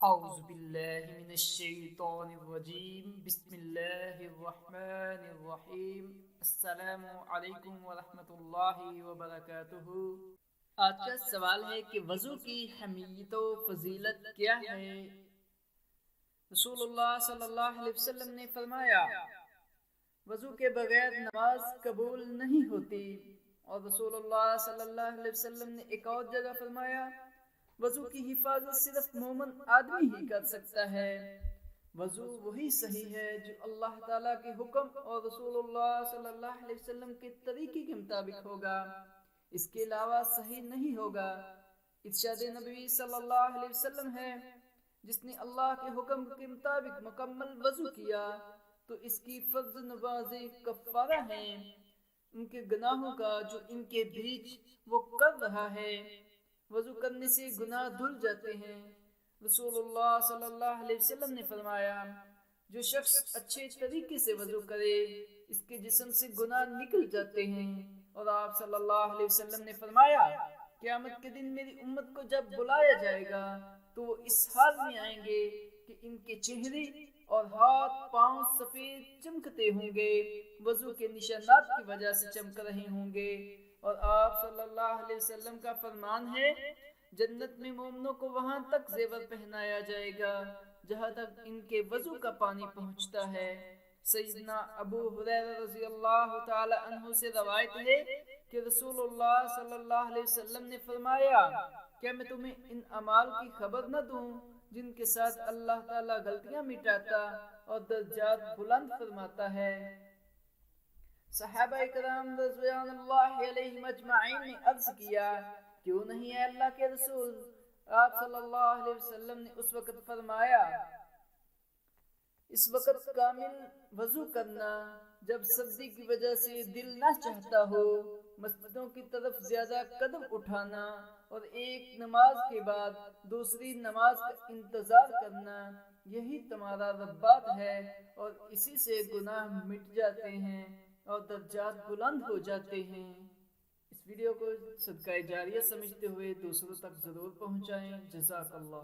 اعوذ باللہ من الشیطان الرجیم بسم اللہ الرحمن الرحیم السلام علیکم ورحمۃ اللہ وبرکاتہ۔ آج کا سوال ہے کہ وضو کی اہمیت و فضیلت کیا ہے؟ رسول اللہ صلی اللہ علیہ وسلم نے فرمایا وضو کے بغیر نماز قبول نہیں ہوتی، اور رسول اللہ صلی اللہ علیہ وسلم نے ایک اور جگہ فرمایا وضو کی حفاظت صرف مومن آدمی ہی کر سکتا ہے۔ وضو وہی صحیح ہے جو اللہ تعالیٰ کے حکم اور رسول اللہ صلی اللہ علیہ وسلم کے طریقے کے مطابق ہوگا، اس کے علاوہ صحیح نہیں ہوگا۔ ارشاد نبی صلی اللہ علیہ وسلم ہے جس نے اللہ کے حکم کے مطابق مکمل وضو کیا تو اس کی فرض نمازیں کفارہ ہیں ان کے گناہوں کا جو ان کے بیچ وہ کر رہا ہے۔ وضو کرنے سے گناہ دھل جاتے ہیں۔ رسول اللہ صلی اللہ علیہ وسلم نے فرمایا جو شخص اچھے طریقے سے وضو کرے اس کے جسم سے گناہ نکل جاتے ہیں۔ اور آپ صلی اللہ علیہ وسلم نے فرمایا قیامت کے دن میری امت کو جب بلایا جائے گا تو وہ اس حال میں آئیں گے کہ ان کے چہرے اور ہاتھ پاؤں سفید چمکتے ہوں گے، وضو کے نشانات کی وجہ سے چمک رہے ہوں گے۔ اور آپ صلی اللہ علیہ وسلم کا فرمان ہے جنت میں مومنوں کو وہاں تک زیور پہنایا جائے گا جہاں تک ان کے وضو کا پانی پہنچتا ہے۔ سیدنا ابو ہریرہ رضی اللہ تعالی عنہ سے روایت ہے کہ رسول اللہ صلی اللہ علیہ وسلم نے فرمایا کیا میں تمہیں ان اعمال کی خبر نہ دوں جن کے ساتھ اللہ تعالیٰ غلطیاں مٹاتا اور درجات بلند فرماتا ہے؟ صحابہ کرام رضوان اللہ علیہم اجمعین نے عرض کیا کیوں نہیں ہے اللہ کے رسول؟ آپ صلی اللہ علیہ وسلم نے اس وقت فرمایا اس وقت کامل وضو کرنا جب سردی کی وجہ سے دل نہ چاہتا ہو، مسجدوں کی طرف زیادہ قدم اٹھانا، اور ایک نماز کے بعد دوسری نماز کا انتظار کرنا، یہی تمہارا رباط ہے اور اسی سے گناہ مٹ جاتے ہیں اور درجات بلند ہو جاتے ہیں۔ اس ویڈیو کو صدقہ جاریہ سمجھتے ہوئے دوسروں تک ضرور پہنچائیں۔ جزاک اللہ۔